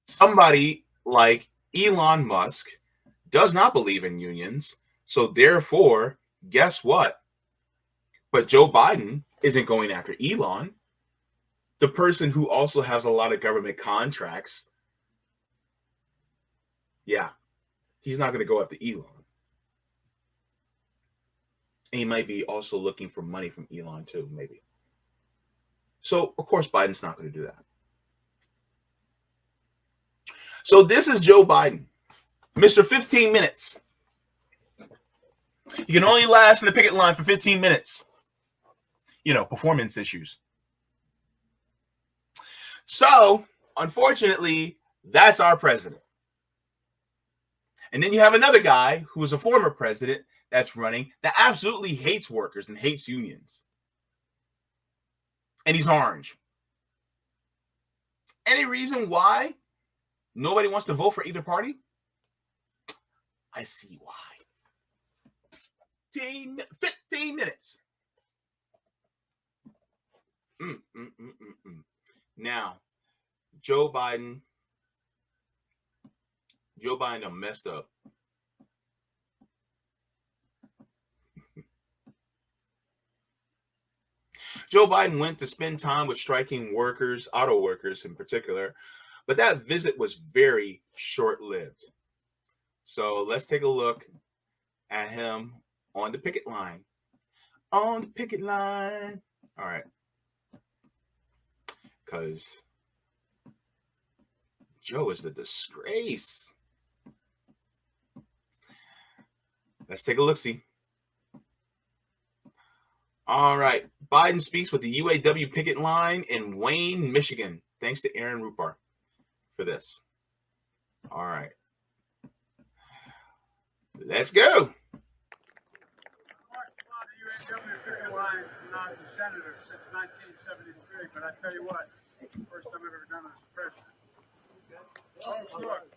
Somebody like Elon Musk does not believe in unions. So therefore, guess what? But Joe Biden isn't going after Elon. The person who also has a lot of government contracts, yeah, he's not going to go after Elon. And he might be also looking for money from Elon too, maybe. So, of course, Biden's not going to do that. So this is Joe Biden, Mr. 15 minutes. You can only last in the picket line for 15 minutes. You know, performance issues. So, unfortunately, that's our president. And then you have another guy who is a former president that's running that absolutely hates workers and hates unions. And he's orange. Any reason why nobody wants to vote for either party? I see why. 15 minutes. Now, Joe Biden done messed up. Joe Biden went to spend time with striking workers, auto workers in particular, but that visit was very short-lived. So let's take a look at him on the picket line. On the picket line. All right. Because Joe is the disgrace. Let's take a look-see. All right. Biden speaks with the UAW picket line in Wayne, Michigan. Thanks to Aaron Rupar for this. All right. Let's go. UAW picket line is not the senator since 1973, but I tell you what, first time I've ever done it as president. Oh, look,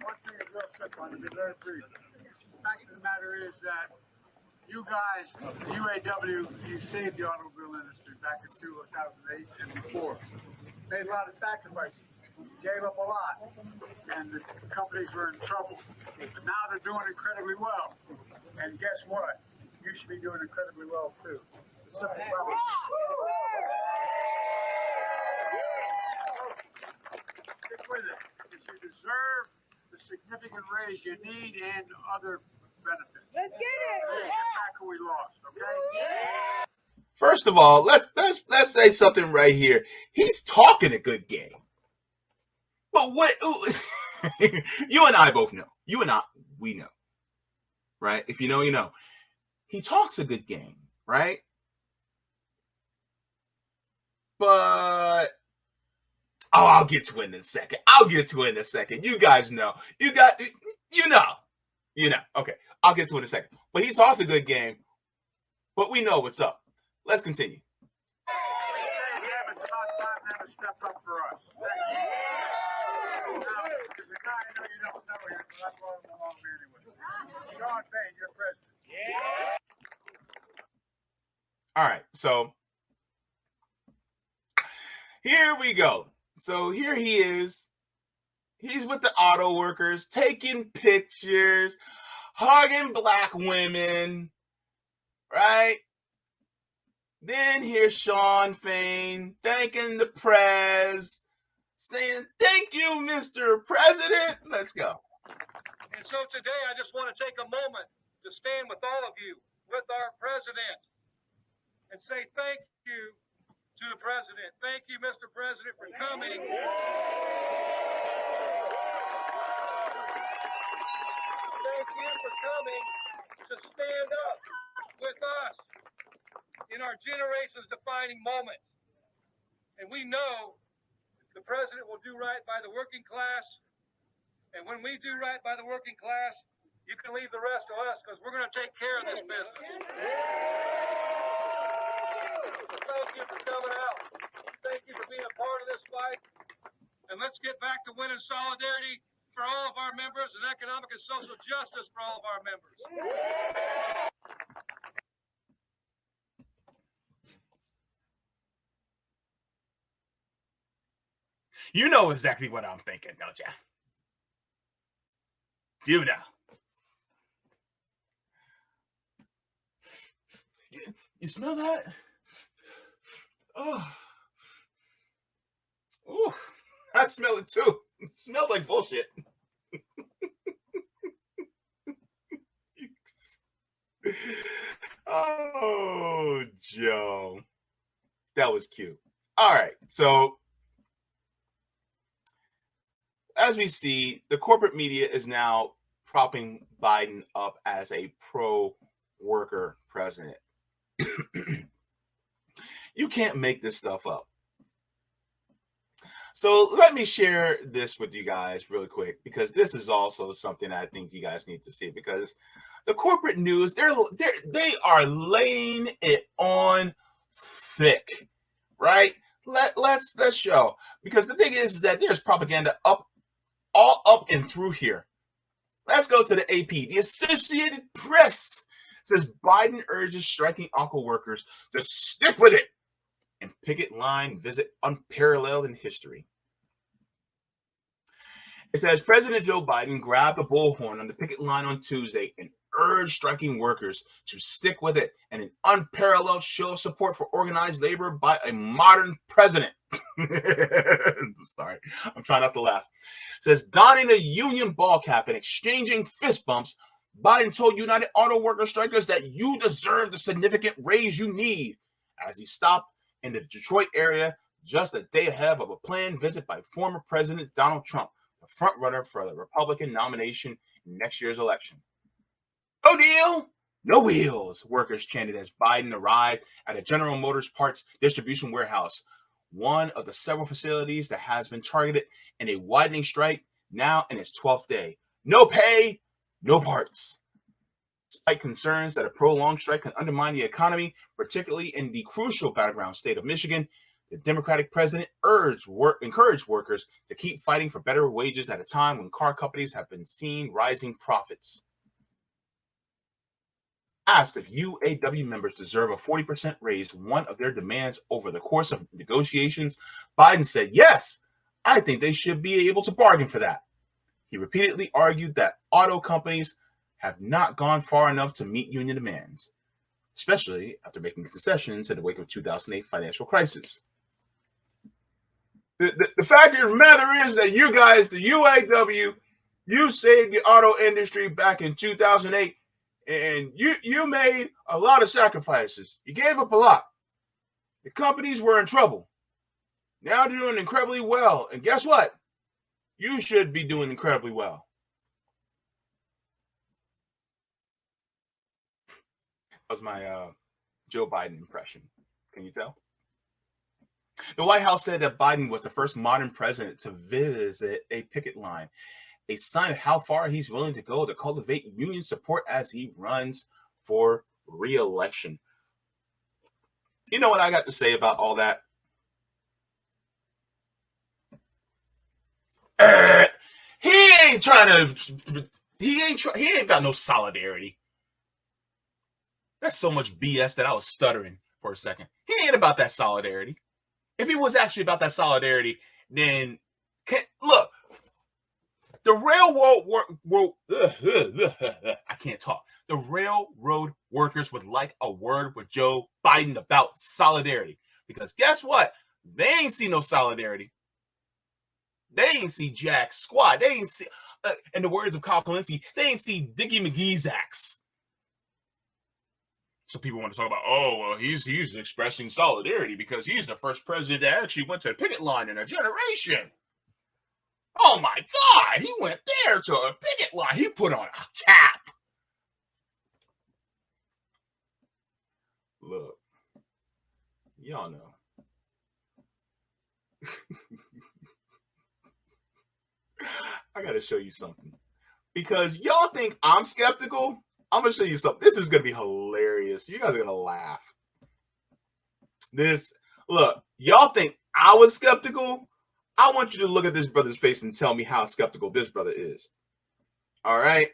one thing is real simple, I'm going to be very brief. The fact of the matter is that you guys, the UAW, you saved the automobile industry back in 2008 and before. Made a lot of sacrifices, gave up a lot, and the companies were in trouble. But now they're doing incredibly well. And guess what? You should be doing incredibly well too. It's a simple problem. Stick with it. Because you deserve the significant raise you need and other benefits. Let's get it. Let's get back who we lost, okay? First of all, let's say something right here. He's talking a good game. But what you and I both know. You and I, we know. Right? If you know, you know. He talks a good game, right? But I'll get to it in a second. You guys know. You know. Okay, I'll get to it in a second. But he talks a good game. But we know what's up. Let's continue. Yeah, it's about time to have a step up for us. Now, there's a guy I know you don't know here, but I've known him along anyway. Sean Payne, your president. All right, so here we go. So here he is. He's with the auto workers, taking pictures, hugging black women, right? Then here's Sean Payne thanking the press, saying, "Thank you, Mr. President." Let's go. And so today I just want to take a moment to stand with all of you, with our president, and say thank you to the president. Thank you, Mr. President, for coming. Thank you for coming to stand up with us in our generation's defining moment. And we know the president will do right by the working class. And when we do right by the working class, you can leave the rest to us because we're going to take care of this business. So thank you for coming out. Thank you for being a part of this fight. And let's get back to winning solidarity for all of our members and economic and social justice for all of our members. You know exactly what I'm thinking, don't you? You know. You smell that? Oh. Ooh. I smell it too. It smells like bullshit. Oh, Joe. That was cute. All right. So, as we see, the corporate media is now propping Biden up as a pro-worker president. You can't make this stuff up. So let me share this with you guys really quick, because this is also something I think you guys need to see, because the corporate news, they are laying it on thick, right? Let's show, because the thing is that there's propaganda all up and through here. Let's go to the AP. The Associated Press says Biden urges striking auto workers to stick with it and picket line visit unparalleled in history. It says President Joe Biden grabbed a bullhorn on the picket line on Tuesday and urged striking workers to stick with it, and an unparalleled show of support for organized labor by a modern president. Sorry, I'm trying not to laugh. It says, donning a union ball cap and exchanging fist bumps, Biden told United Auto Worker strikers that you deserve the significant raise you need, as he stopped in the Detroit area just a day ahead of a planned visit by former President Donald Trump, the frontrunner for the Republican nomination in next year's election. No deal, no wheels, workers chanted as Biden arrived at a General Motors parts distribution warehouse, one of the several facilities that has been targeted in a widening strike, now in its 12th day. No pay, no parts. Despite concerns that a prolonged strike can undermine the economy, particularly in the crucial battleground state of Michigan, the Democratic president encouraged workers to keep fighting for better wages at a time when car companies have been seeing rising profits. Asked if UAW members deserve a 40% raise, one of their demands over the course of negotiations, Biden said, yes, I think they should be able to bargain for that. He repeatedly argued that auto companies have not gone far enough to meet union demands, especially after making concessions in the wake of the 2008 financial crisis. The fact of the matter is that you guys, the UAW, you saved the auto industry back in 2008, and you made a lot of sacrifices. You gave up a lot. The companies were in trouble. Now they're doing incredibly well. And guess what? You should be doing incredibly well. That was my Joe Biden impression. Can you tell? The White House said that Biden was the first modern president to visit a picket line, a sign of how far he's willing to go to cultivate union support as he runs for re-election. You know what I got to say about all that? He ain't got no solidarity. That's so much BS that I was stuttering for a second. He ain't about that solidarity. If he was actually about that solidarity, then look, the I can't talk. The railroad workers would like a word with Joe Biden about solidarity, because guess what? They ain't see no solidarity. They ain't see jack squat. They ain't see, in the words of Kyle Kalinske, they ain't see Dickie McGee's axe. So people want to talk about, oh, well, he's expressing solidarity because he's the first president that actually went to a picket line in a generation. Oh my God, he went there to a picket line. He put on a cap. Look, y'all know. I got to show you something. Because y'all think I'm skeptical. I'm going to show you something. This is going to be hilarious. You guys are going to laugh. Look, y'all think I was skeptical? I want you to look at this brother's face and tell me how skeptical this brother is. All right?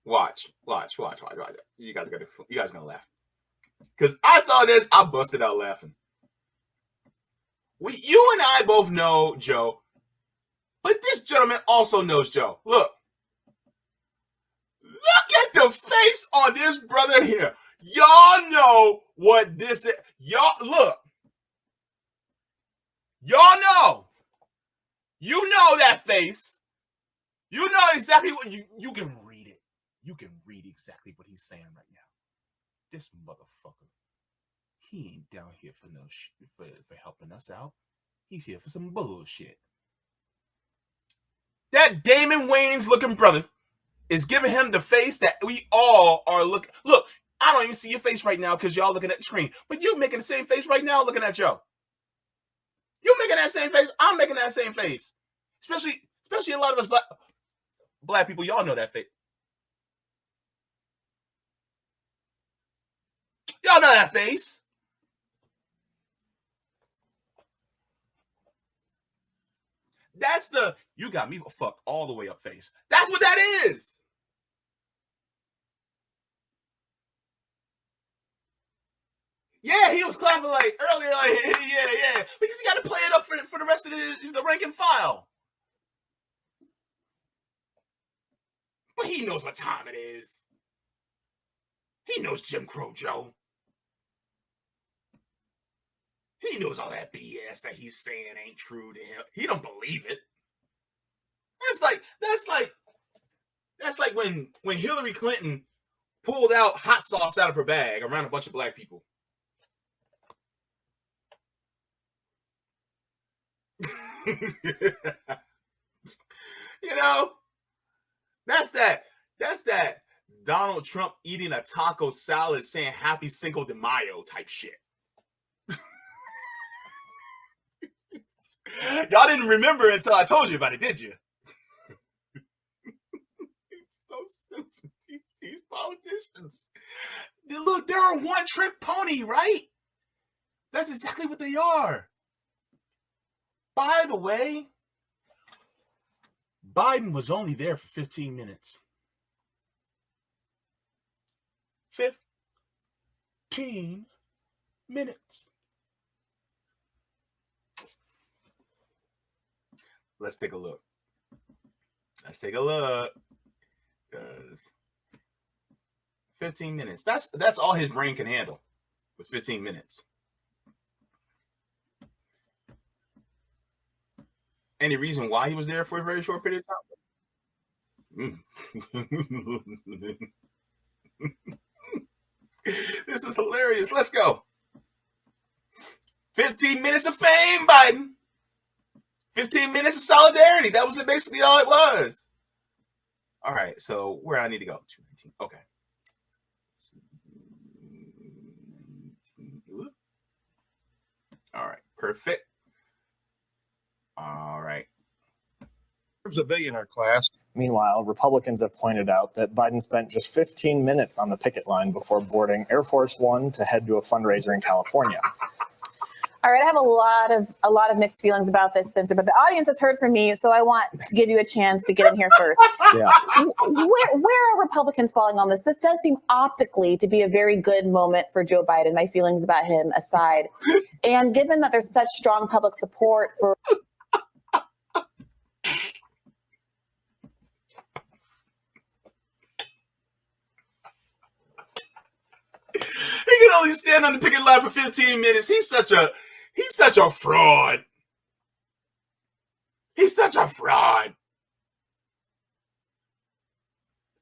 Watch. You guys are going to laugh. Because I saw this, I busted out laughing. You and I both know Joe, but this gentleman also knows Joe. Look at the face on this brother here. Y'all know what this is. Y'all look. Y'all know. You know that face. You know exactly what you can read it. You can read exactly what he's saying right now. This motherfucker, he ain't down here for no for helping us out. He's here for some bullshit. That Damon Wayans looking brother is giving him the face that we all are looking. Look, I don't even see your face right now because y'all looking at the screen, but you're making the same face right now looking at Joe. You're making that same face. I'm making that same face. Especially a lot of us black people, y'all know that face. Y'all know that face. That's the you got me fucked all the way up face. That's what that is. Yeah, he was clapping like earlier, like yeah, because he got to play it up for the rest of the rank and file. But he knows what time it is. He knows Jim Crow Joe. He knows all that BS that he's saying ain't true to him. He don't believe it. That's like when Hillary Clinton pulled out hot sauce out of her bag around a bunch of black people. You know, that's that Donald Trump eating a taco salad saying happy Cinco de Mayo type shit. Y'all didn't remember until I told you about it, did you? So stupid. These politicians. Look, they're a one-trick pony, right? That's exactly what they are. By the way, Biden was only there for 15 minutes. 15 minutes. Let's take a look. Because 15 minutes. That's all his brain can handle with 15 minutes. Any reason why he was there for a very short period of time? This is hilarious. Let's go. 15 minutes of fame, Biden. 15 minutes of solidarity. That was basically all it was. All right, so where I need to go? 219. Okay. All right, perfect. All right. There's a billionaire class. Meanwhile, Republicans have pointed out that Biden spent just 15 minutes on the picket line before boarding Air Force One to head to a fundraiser in California. All right, I have a lot of mixed feelings about this, Spencer, but the audience has heard from me, so I want to give you a chance to get in here first. Yeah. Where are Republicans falling on this? This does seem optically to be a very good moment for Joe Biden, my feelings about him aside. And given that there's such strong public support for He can only stand on the picket line for 15 minutes. He's such a fraud. He's such a fraud.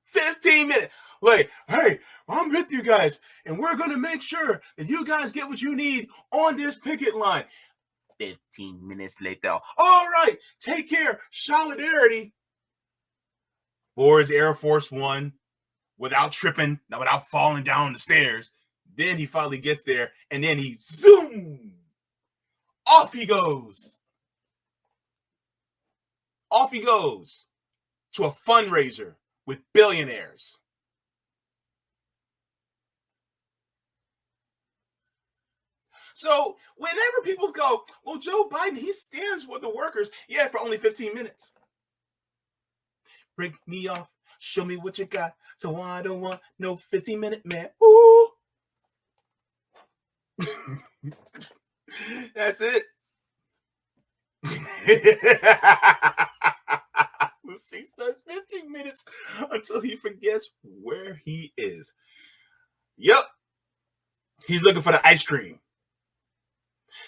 15 minutes. Like, hey, I'm with you guys, and we're going to make sure that you guys get what you need on this picket line. 15 minutes later. All right, take care. Solidarity. Boards Air Force One without tripping, without falling down the stairs. Then he finally gets there, and then he zoom. Off he goes. Off he goes to a fundraiser with billionaires. So whenever people go, well, Joe Biden, he stands with the workers. Yeah, for only 15 minutes. Break me off. Show me what you got. So I don't want no 15-minute man. Ooh. That's it. He says 15 minutes until he forgets where he is. Yep. He's looking for the ice cream.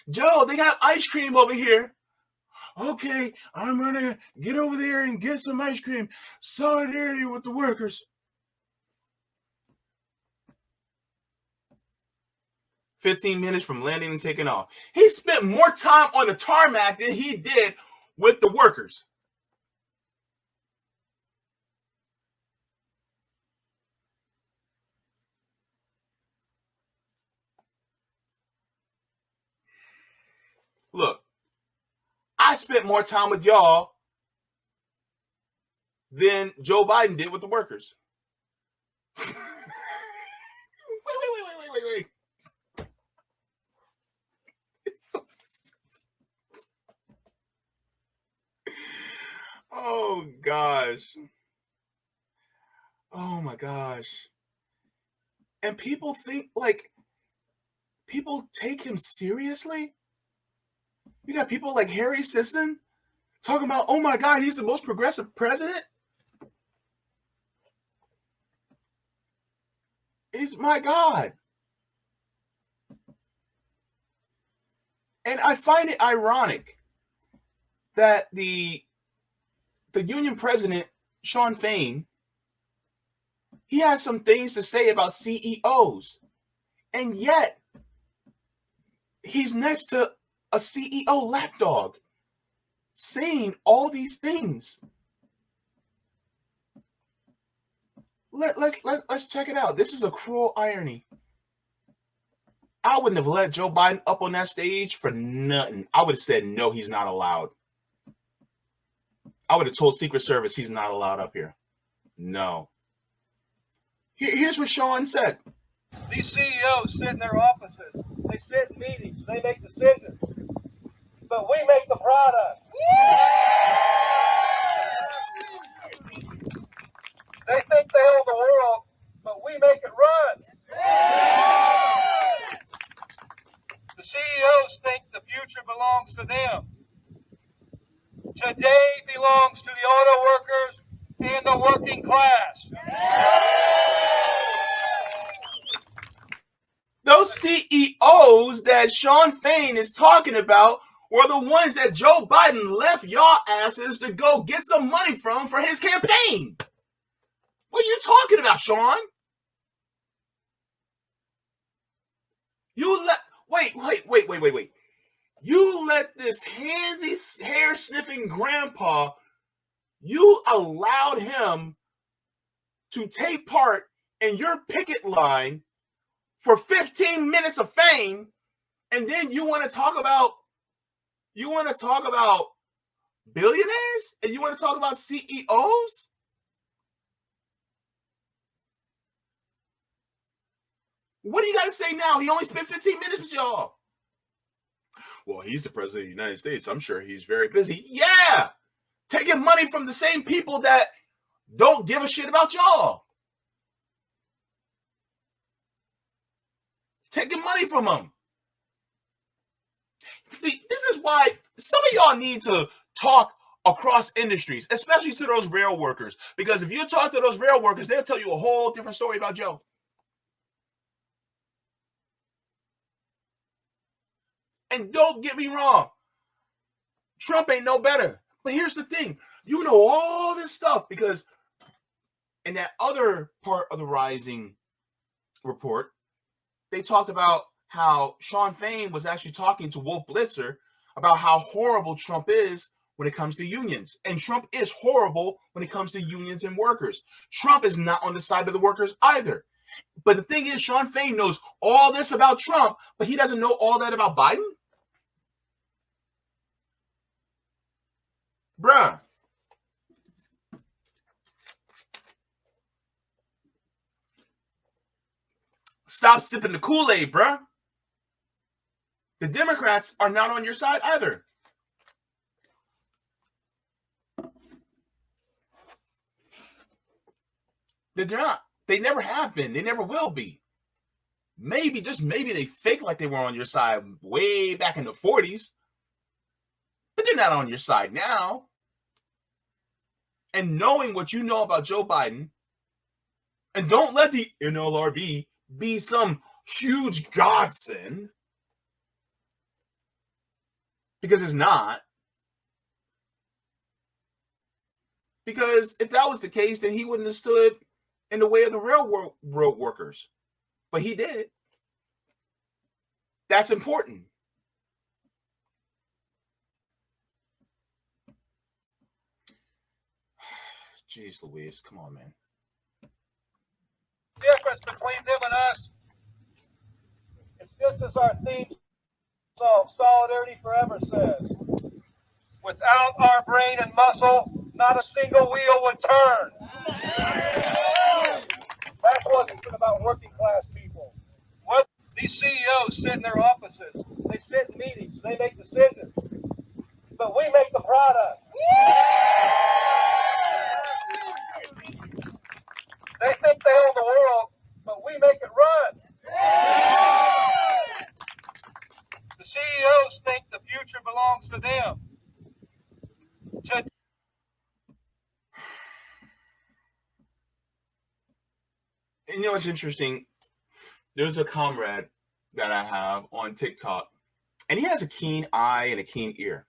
Joe, they got ice cream over here. Okay, I'm gonna get over there and get some ice cream. Solidarity with the workers. 15 minutes from landing and taking off. He spent more time on the tarmac than he did with the workers. Look, I spent more time with y'all than Joe Biden did with the workers. Wait. It's so oh gosh. Oh my gosh. And people think people take him seriously. You got people like Harry Sisson talking about, oh my God, he's the most progressive president. He's my God. And I find it ironic that the union president, Sean Fain, he has some things to say about CEOs. And yet, he's next to a CEO lapdog saying all these things. Let's check it out. This is a cruel irony. I wouldn't have let Joe Biden up on that stage for nothing. I would have said, no, he's not allowed. I would have told Secret Service he's not allowed up here. No. Here's what Sean said. These CEOs sit in their offices. They sit in meetings. They make decisions. But we make the product. They think they own the world, but we make it run. The CEOs think the future belongs to them. Today belongs to the auto workers and the working class. Those CEOs that Sean Fain is talking about were the ones that Joe Biden left y'all asses to go get some money from for his campaign. What are you talking about, Sean? Wait. You let this handsy, hair-sniffing grandpa, you allowed him to take part in your picket line for 15 minutes of fame, and then you want to talk about billionaires? And you want to talk about CEOs? What do you got to say now? He only spent 15 minutes with y'all. Well, he's the president of the United States. I'm sure he's very busy. Yeah! Taking money from the same people that don't give a shit about y'all. Taking money from them. See, this is why some of y'all need to talk across industries, especially to those rail workers. Because if you talk to those rail workers, they'll tell you a whole different story about Joe. And don't get me wrong, Trump ain't no better. But here's the thing. You know all this stuff because in that other part of the Rising report, they talked about how Sean Fain was actually talking to Wolf Blitzer about how horrible Trump is when it comes to unions. And Trump is horrible when it comes to unions and workers. Trump is not on the side of the workers either. But the thing is, Sean Fain knows all this about Trump, but he doesn't know all that about Biden. Bruh. Stop sipping the Kool-Aid, bruh. The Democrats are not on your side either. They're not. They never have been. They never will be. Maybe, just maybe they fake like they were on your side way back in the 40s. But they're that on your side now, and knowing what you know about Joe Biden, and don't let the NLRB be some huge godsend, because it's not. Because if that was the case, then he wouldn't have stood in the way of the railroad workers. But he did. That's important. Jeez Louise, come on, man. Difference between them and us, it's just as our theme song, Solidarity Forever, says. Without our brain and muscle, not a single wheel would turn. That's what's about working class people. What these CEOs sit in their offices, they sit in meetings, they make decisions, but we make the product. They think they own the world, but we make it run. The CEOs think the future belongs to them. And you know what's interesting? There's a comrade that I have on TikTok, and he has a keen eye and a keen ear.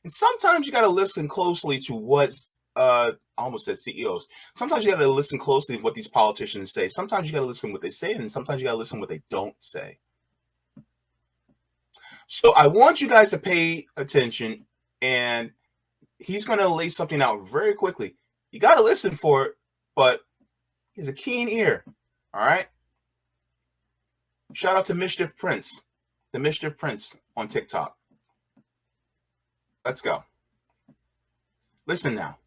And sometimes you got to listen closely to what's, I almost said CEOs. Sometimes you got to listen closely to what these politicians say. Sometimes you got to listen to what they say, and sometimes you got to listen to what they don't say. So I want you guys to pay attention, and he's going to lay something out very quickly. You got to listen for it, but he has a keen ear. All right. Shout out to Mischief Prince, the Mischief Prince on TikTok. Let's go. Listen now.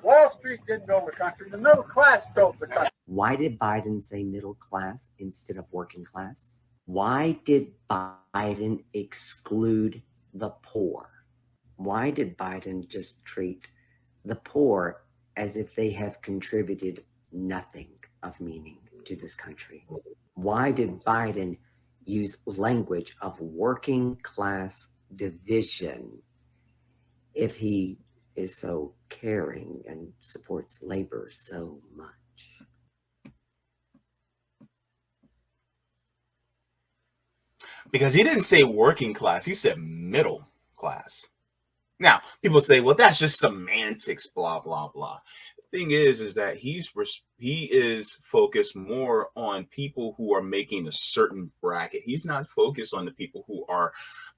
Wall Street didn't build the country. The middle class built the country. Why did Biden say middle class instead of working class? Why did Biden exclude the poor? Why did Biden just treat the poor as if they have contributed nothing of meaning to this country? Why did Biden use language of working class division if he is so caring and supports labor so much? Because he didn't say working class, he said middle class. Now, people say, well, that's just semantics, blah, blah, blah. The thing is that he is focused more on people who are making a certain bracket. He's not focused on the people who are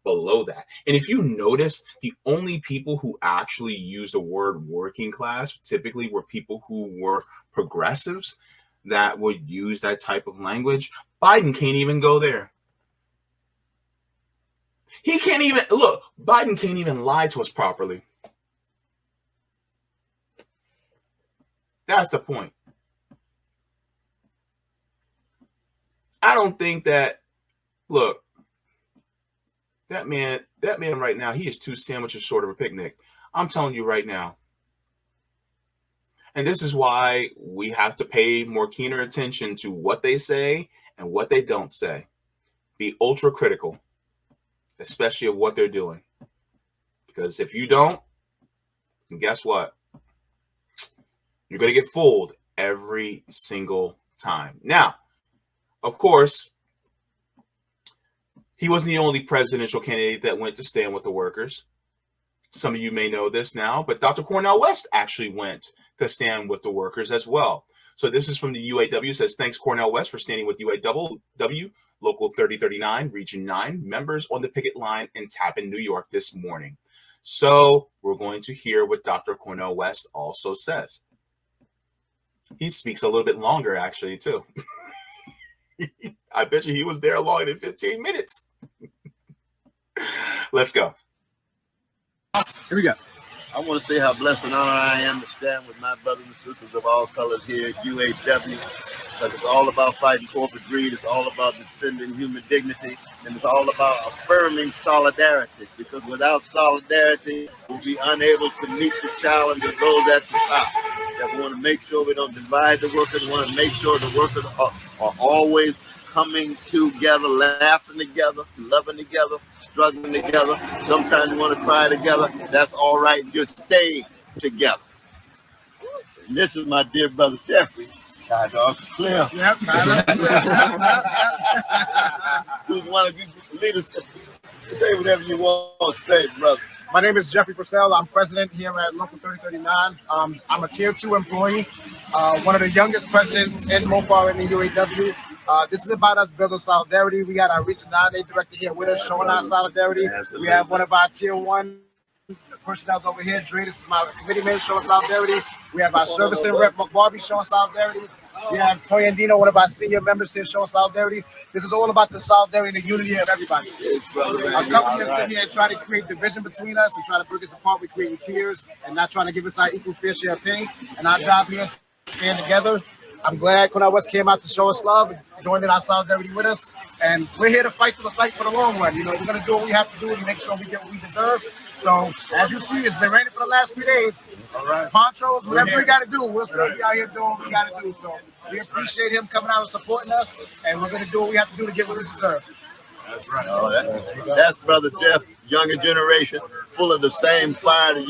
below that. And if you notice, the only people who actually use the word working class typically were people who were progressives that would use that type of language. Biden can't even go there. He can't even, look, Biden can't even lie to us properly. That's the point. I don't think that, look, that man right now, he is 2 sandwiches short of a picnic. I'm telling you right now. And this is why we have to pay more keener attention to what they say and what they don't say. Be ultra critical, especially of what they're doing. Because if you don't, then guess what? You're going to get fooled every single time. Now, of course, he wasn't the only presidential candidate that went to stand with the workers. Some of you may know this now, but Dr. Cornel West actually went to stand with the workers as well. So this is from the UAW. It says, thanks, Cornel West, for standing with UAW, Local 3039, Region 9, members on the picket line in Tappan, New York this morning. So we're going to hear what Dr. Cornel West also says. He speaks a little bit longer, actually, too. I bet you he was there longer than 15 minutes. Let's go. Here we go. I want to say how blessed and honored I am to stand with my brothers and sisters of all colors here at UAW, because it's all about fighting corporate greed. It's all about defending human dignity, and it's all about affirming solidarity, because without solidarity, we'll be unable to meet the challenge of those at the top. That we want to make sure we don't divide the workers. We want to make sure the workers are always coming together, laughing together, loving together, struggling together. Sometimes you want to cry together. That's all right. Just stay together. And this is my dear brother Jeffrey. God, dog, clear. Yep. Who's one of you leaders? Say whatever you want to say, brother. My name is Jeffrey Purcell. I'm president here at Local 3039. I'm a Tier 2 employee, one of the youngest presidents in Mopar in the UAW. This is about us building solidarity. We got our Region 9A director here with us showing our solidarity. We have one of our Tier 1 personnel over here. Dre, this is my committee man showing solidarity. We have our servicing rep, Barbie, showing solidarity. We have Toy Andino, one of our senior members here showing solidarity. This is all about the solidarity and the unity of everybody. Our company is sitting here and trying to create division between us and try to break us apart. We're creating tiers and not trying to give us our equal fair share of pay. And our job here is to stand together. I'm glad Cornell West came out to show us love and joined in our solidarity with us. And we're here to fight for the long run. You know, we're going to do what we have to do to make sure we get what we deserve. So, as you see, it's been raining for the last 3 days. All right. Ponchos, whatever we got to do, we'll still be out here doing what we got to do. So, we appreciate him coming out and supporting us, and we're going to do what we have to do to get what we deserve. That's right. Oh, that's Brother Jeff, younger generation, full of the same fire that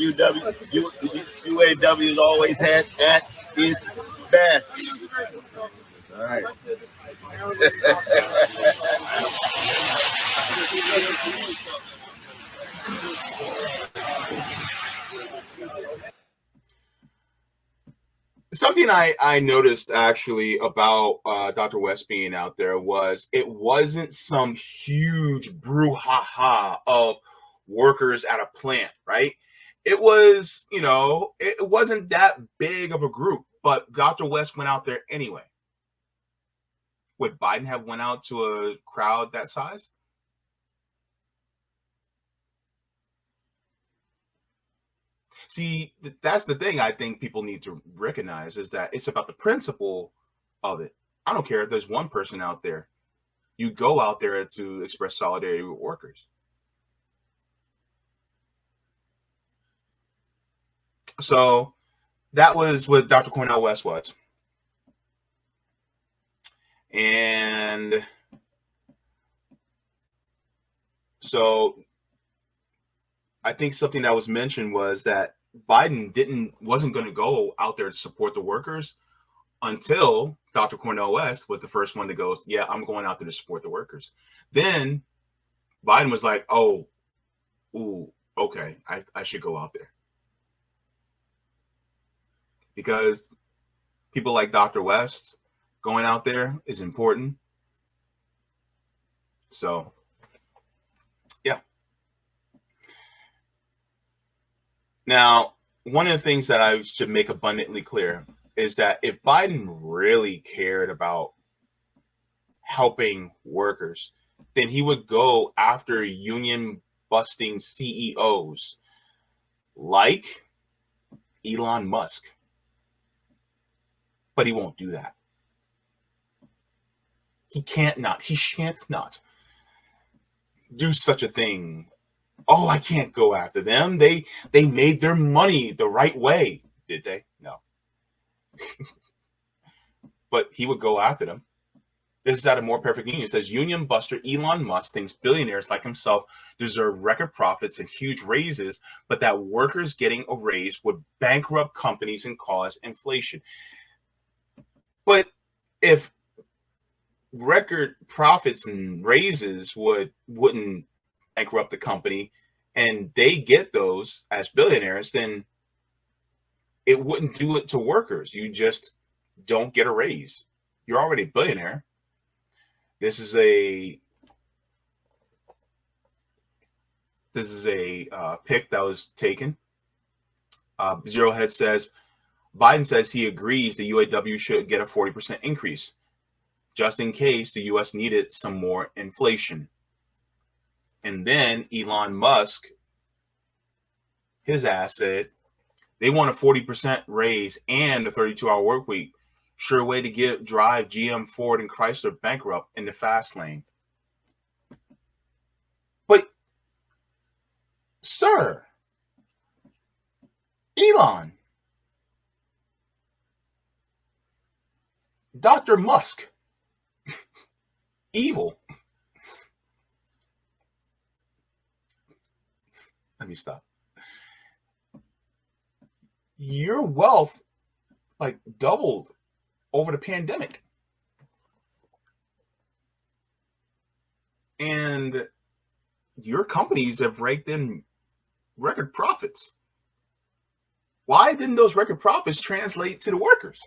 UAW has always had at its best. All right. Something I noticed actually about Dr. West being out there was it wasn't some huge brouhaha of workers at a plant, right? It was, you know, it wasn't that big of a group, but Dr. West went out there anyway. Would Biden have went out to a crowd that size? See, that's the thing I think people need to recognize is that it's about the principle of it. I don't care if there's one person out there. You go out there to express solidarity with workers. So that was what Dr. Cornell West was. And so I think something that was mentioned was that Biden wasn't going to go out there to support the workers until Dr. Cornell West was the first one to go, yeah, I'm going out there to support the workers. Then Biden was like, oh, ooh, okay, I should go out there. Because people like Dr. West going out there is important. So, yeah. Now, one of the things that I should make abundantly clear is that if Biden really cared about helping workers, then he would go after union busting CEOs like Elon Musk. But he won't do that. He shan't not do such a thing. Oh, I can't go after them. They made their money the right way. Did they? No. But he would go after them. This is at a more perfect union. It says union buster Elon Musk thinks billionaires like himself deserve record profits and huge raises, but that workers getting a raise would bankrupt companies and cause inflation. But if record profits and raises wouldn't bankrupt the company and they get those as billionaires, then it wouldn't do it to workers. You just don't get a raise. You're already a billionaire. This is a pick that was taken. Zero Head says, Biden says he agrees the UAW should get a 40% increase, just in case the U.S. needed some more inflation. And then Elon Musk, his ass said, they want a 40% raise and a 32-hour work week. Sure way to drive GM, Ford, and Chrysler bankrupt in the fast lane. But, sir, Elon, Dr. Musk, evil. me stuff. Your wealth like doubled over the pandemic. And your companies have raked in record profits. Why didn't those record profits translate to the workers?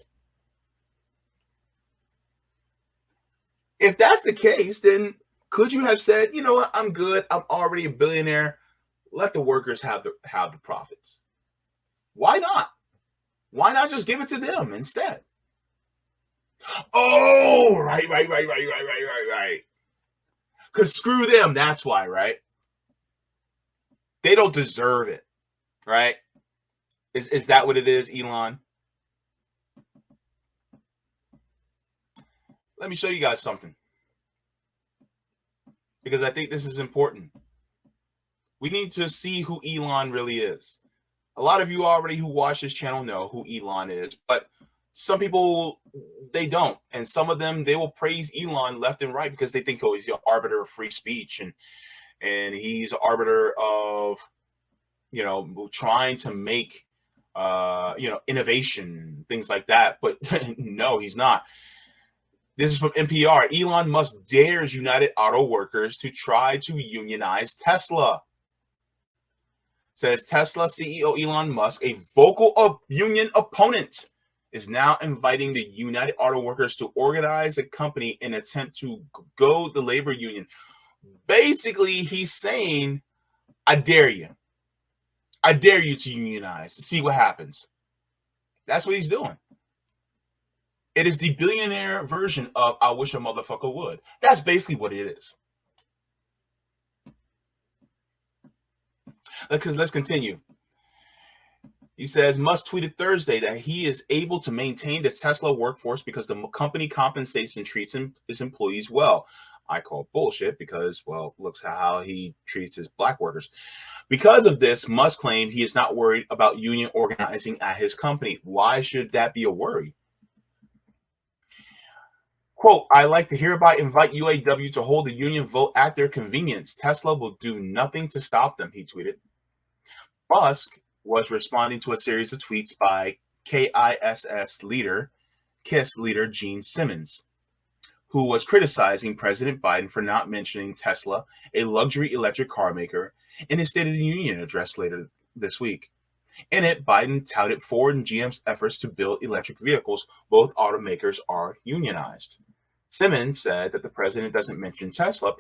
If that's the case, then could you have said, you know what, I'm good. I'm already a billionaire. Let the workers have the profits. Why not? Why not just give it to them instead? Oh, right. Because screw them. That's why, right? They don't deserve it, right? Is that what it is, Elon? Let me show you guys something, because I think this is important. We need to see who Elon really is. A lot of you already who watch this channel know who Elon is, but some people, they don't. And some of them, they will praise Elon left and right because they think, oh, he's the arbiter of free speech, and he's the arbiter of, you know, trying to make, you know, innovation, things like that. But no, he's not. This is from NPR. Elon Musk dares United Auto Workers to try to unionize Tesla. Says Tesla CEO Elon Musk, a vocal union opponent, is now inviting the United Auto Workers to organize a company in an attempt to goad the labor union. Basically, he's saying, I dare you. I dare you to unionize, to see what happens. That's what he's doing. It is the billionaire version of I wish a motherfucker would. That's basically what it is. Let's continue. He says, Musk tweeted Thursday that he is able to maintain the Tesla workforce because the company compensates and treats his employees well. I call bullshit because, well, looks at how he treats his black workers. Because of this, Musk claimed he is not worried about union organizing at his company. Why should that be a worry? Quote, I like to hereby invite UAW to hold a union vote at their convenience. Tesla will do nothing to stop them, he tweeted. Musk was responding to a series of tweets by KISS leader Gene Simmons, who was criticizing President Biden for not mentioning Tesla, a luxury electric car maker, in his State of the Union address later this week. In it, Biden touted Ford and GM's efforts to build electric vehicles. Both automakers are unionized. Simmons said that the president doesn't mention Tesla,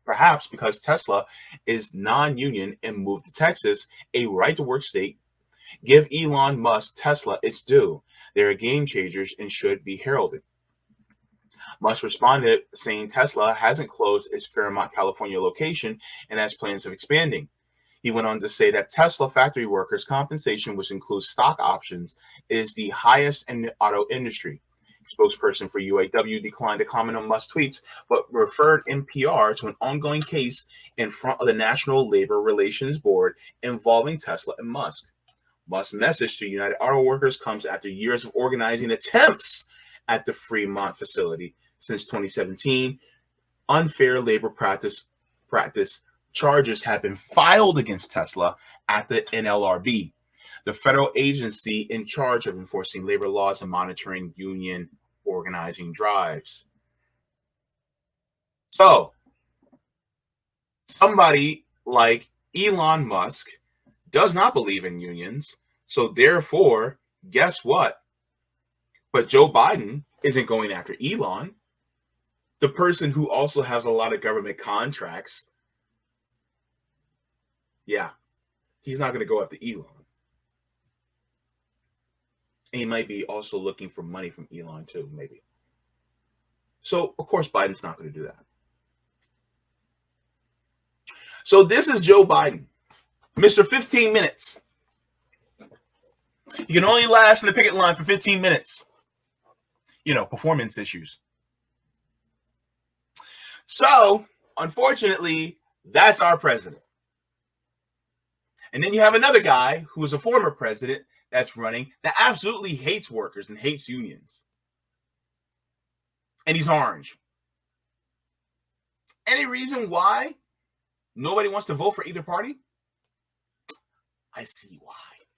perhaps because Tesla is non-union and moved to Texas, a right-to-work state. Give Elon Musk Tesla its due. They are game changers and should be heralded. Musk responded saying Tesla hasn't closed its Fairmont, California location and has plans of expanding. He went on to say that Tesla factory workers' compensation, which includes stock options, is the highest in the auto industry. Spokesperson for UAW declined to comment on Musk's tweets, but referred NPR to an ongoing case in front of the National Labor Relations Board involving Tesla and Musk. Musk's message to United Auto Workers comes after years of organizing attempts at the Fremont facility. Since 2017, unfair labor practice charges have been filed against Tesla at the NLRB, the federal agency in charge of enforcing labor laws and monitoring union organizing drives. So, somebody like Elon Musk does not believe in unions. So therefore, guess what? But Joe Biden isn't going after Elon, the person who also has a lot of government contracts. Yeah, he's not going to go after Elon. And he might be also looking for money from Elon too, maybe. So, of course, Biden's not going to do that. So this is Joe Biden, Mr. 15 minutes. You can only last in the picket line for 15 minutes. You know, performance issues. So, unfortunately, that's our president. And then you have another guy who is a former president that's running that absolutely hates workers and hates unions. And he's orange. Any reason why nobody wants to vote for either party? I see why.